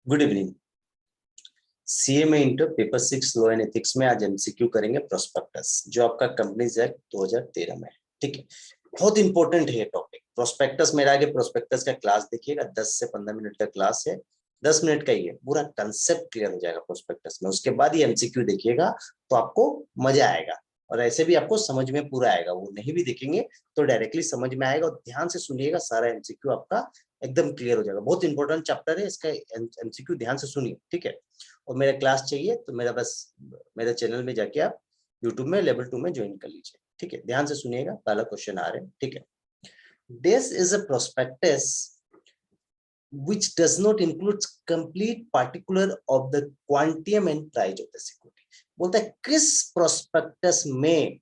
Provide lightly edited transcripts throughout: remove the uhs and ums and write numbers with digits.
Good evening. CA में inter paper 6 law and ethics में आज एमसीक्यू करेंगे प्रोस्पेक्टस, जो आपका कंपनीज एक्ट 2013 में है। ठीक है, बहुत इंपॉर्टेंट है ये टॉपिक प्रोस्पेक्टस। मेरा आगे प्रोस्पेक्टस का क्लास देखिएगा, 10 से 15 मिनट का क्लास है, 10 मिनट का ही है, पूरा कंसेप्ट क्लियर हो जाएगा प्रोस्पेक्टस में। उसके बाद ये एमसीक्यू देखिएगा तो आपको मजा आएगा, और ऐसे भी आपको समझ में पूरा आएगा। वो नहीं भी देखेंगे तो डायरेक्टली समझ में आएगा। और ध्यान से सुनिएगा, सारा एमसीक्यू आपका एकदम क्लियर हो जाएगा। बहुत इंपॉर्टेंट चैप्टर है, इसका एमसीक्यू ध्यान से सुनिए। ठीक है, और मेरा क्लास चाहिए तो मेरे चैनल में जाके आप यूट्यूब में लेवल 2 में ज्वाइन कर लीजिए। ठीक है, ध्यान से सुनिएगा, पहला क्वेश्चन आ रहे हैं। ठीक है, this is a prospectus which does not include complete particular of the quantum and price of the security। बोलता है किस प्रोस्पेक्टस में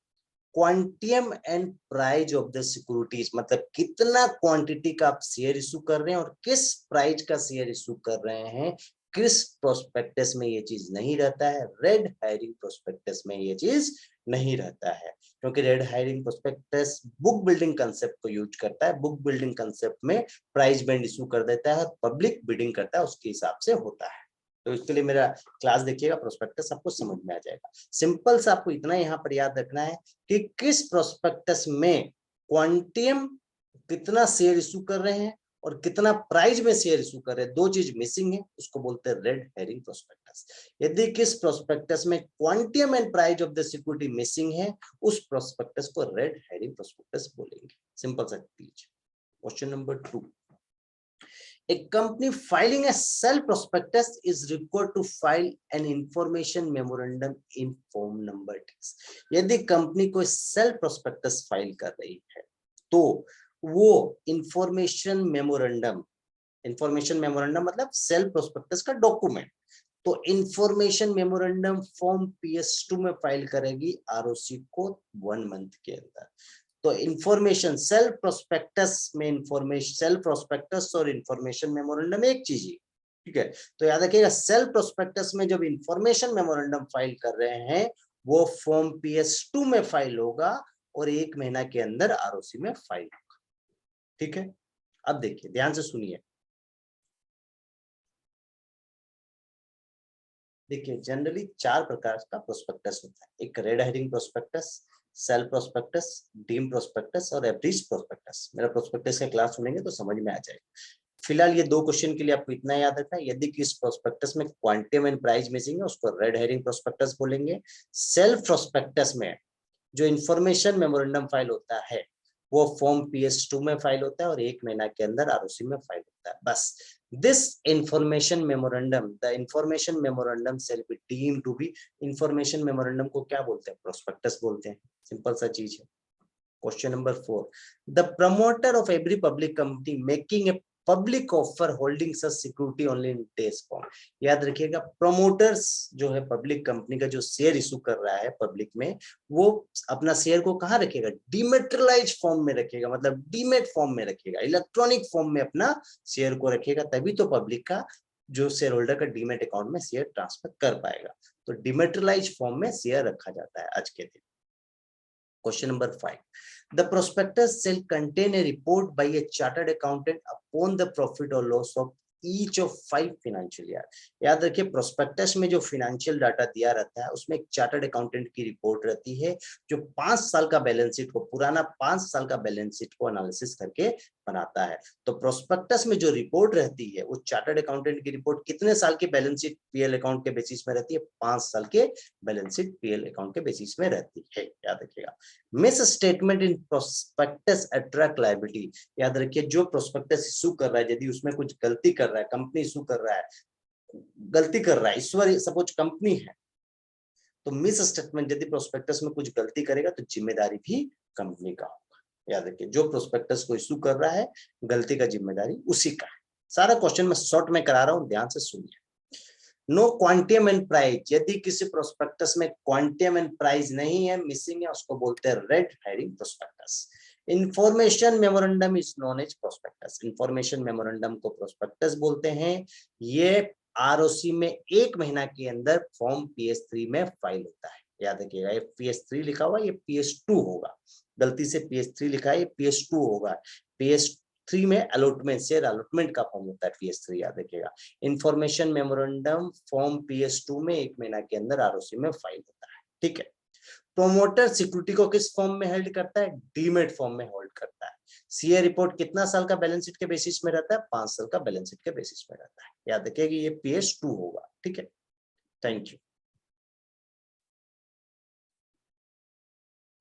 quantum and price of the securities, मतलब कितना क्वांटिटी का आप शेयर इशू कर रहे हैं और किस प्राइस का शेयर इशू कर रहे हैं, किस प्रोस्पेक्टस में ये चीज नहीं रहता है। रेड हायरिंग प्रोस्पेक्टस में ये चीज नहीं रहता है, क्योंकि red hiring prospectus book building concept को यूज करता है। बुक बिल्डिंग कंसेप्ट में प्राइस बैंड इशू कर देता है, पब्लिक बिडिंग करता है, उसके हिसाब से होता है। तो इसके लिए मेरा क्लास देखिएगा, प्रोस्पेक्टस आपको समझ में आ जाएगा। सिंपल सा आपको इतना यहाँ पर याद रखना है कि किस प्रोस्पेक्टस में क्वांटियम कितना शेयर इशू कर रहे हैं और कितना प्राइस में शेयर इशू कर रहे हैं। दो चीज मिसिंग है, उसको बोलते हैं रेड हेरिंग प्रोस्पेक्टस। यदि किस प्रोस्पेक्टस में quantum and price of the security missing है, उस प्रोस्पेक्टस को रेड हेरिंग प्रोस्पेक्टस बोलेंगे। सिंपल सा चीज। Question number 2, a company filing a sell prospectus is required to file an information memorandum in form number 6। यदि company कोई cell prospectus file कर रही है तो वो इंफॉर्मेशन मेमोरेंडम मतलब सेल प्रोस्पेक्टस का डॉक्यूमेंट, तो इंफॉर्मेशन मेमोरेंडम फॉर्म PS2 में फाइल करेगी आरओसी को 1 मंथ के अंदर। तो इंफॉर्मेशन सेल प्रोस्पेक्टस में सेल प्रोस्पेक्टस और इंफॉर्मेशन मेमोरेंडम एक चीज ही। ठीक है, तो याद रखिएगा, सेल प्रोस्पेक्टस में जब इंफॉर्मेशन मेमोरेंडम फाइल कर रहे हैं वो फॉर्म PS2 में फाइल होगा और 1 महीना के अंदर आरओसी में फाइल होगा। ठीक है, अब देखिए, ध्यान से सुनिए। देखिए, जनरली 4 प्रकार का प्रोस्पेक्टस होता है। एक red herring prospectus, shelf prospectus, deem prospectus और एवरेज प्रोस्पेक्टस। मेरा प्रोस्पेक्टस का क्लास सुनेंगे तो समझ में आ जाएगा। फिलहाल ये 2 क्वेश्चन के लिए आपको इतना याद रखना है। यदि किस प्रोस्पेक्टस में क्वांटियम एंड प्राइस मिसिंग है, उसको रेड हेरिंग प्रोस्पेक्टस बोलेंगे। सेल प्रोस्पेक्टस में जो इंफॉर्मेशन मेमोरेंडम फाइल होता है वो फॉर्म PS2 में फाइल होता है और 1 महीना के अंदर आरओसी में फाइल होता है। बस this information memorandum, the information memorandum shall be deemed to be. Information memorandum को क्या बोलते हैं? प्रोस्पेक्टस बोलते हैं। सिंपल सा चीज है। Question number 4, the promoter of every public company making a public offer holding such security only in days form. याद रखिएगा, प्रमोटर्स जो है पब्लिक कंपनी का, जो शेयर इशू कर रहा है पब्लिक में, वो अपना शेयर को कहाँ रखेगा? डिमेटेरियलाइज फॉर्म में रखेगा, मतलब डीमेट फॉर्म में रखेगा, इलेक्ट्रॉनिक फॉर्म में अपना शेयर को रखेगा, तभी तो पब्लिक का जो शेयर होल्डर का डीमेट अकाउंट में शेयर ट्रांसफर कर पाएगा। तो डिमेटेरियलाइज फॉर्म में शेयर रखा जाता है आज के दिन। Question number 5. The prospectus shall contain a report by a chartered accountant upon the profit or loss of each of 5 financial year। याद रखिए, प्रोस्पेक्टस में जो फिनेंशियल डाटा दिया रहता है उसमें एक चार्टर्ड अकाउंटेंट की रिपोर्ट रहती है, जो 5 साल का बैलेंस शीट को, पुराना 5 साल का बैलेंस शीट को एनालिसिस करके बनाता है। तो प्रोस्पेक्टस में जो रिपोर्ट रहती है वो चार्टर्ड अकाउंटेंट की रिपोर्ट कितने साल की बैलेंस शीट पीएल अकाउंट के बेसिस में रहती है? 5 साल के बैलेंस शीट पीएल अकाउंट के बेसिस में रहती है। याद रखिएगा, miss statement in prospectus attract liability. याद रखिए, जो प्रोस्पेक्टस इशू कर रहा है, यदि उसमें कुछ गलती कर रहा है, कंपनी इशू कर रहा है, गलती कर रहा है, ईश्वर सपोज कंपनी है, तो मिस स्टेटमेंट यदि प्रोस्पेक्टस में कुछ गलती करेगा तो जिम्मेदारी भी कंपनी का होगा। याद रखिए, जो प्रोस्पेक्टस को इशू कर रहा है, गलती का जिम्मेदारी उसी का है। सारा क्वेश्चन मैं शॉर्ट में करा रहा हूं, ध्यान से सुनिए। नो क्वांटियम एंड प्राइस, यदि किसी प्रोस्पेक्टस में क्वांटियम एंड प्राइस नहीं है, मिसिंग है, उसको बोलते हैं red herring prospectus. Information memorandum is known as prospectus. Information memorandum को प्रोस्पेक्टस बोलते हैं। ये आरओसी में 1 महीना के अंदर फॉर्म PS3 में फाइल होता है। याद रखिएगा, ये PS3 लिखा हुआ, ये PS2 होगा। गलती से PS3 लिखा है, ये PS2 होगा। PS 3 में अलॉटमेंट, शेयर अलॉटमेंट का फॉर्म होता है PS3, याद रखिएगा। इंफॉर्मेशन मेमोरेंडम फॉर्म PS2 में 1 महीना के अंदर ROC में फाइल होता है, ठीक है। प्रोमोटर सिक्योरिटी को किस फॉर्म में होल्ड करता है? डीमेट फॉर्म में होल्ड करता है। सीए रिपोर्ट कितना साल का बैलेंस शीट के बेसिस में रहता है? 5 साल का बैलेंस शीट के बेसिस में रहता है। याद रखिए कि ये PS2 होगा, ठीक है। Thank you.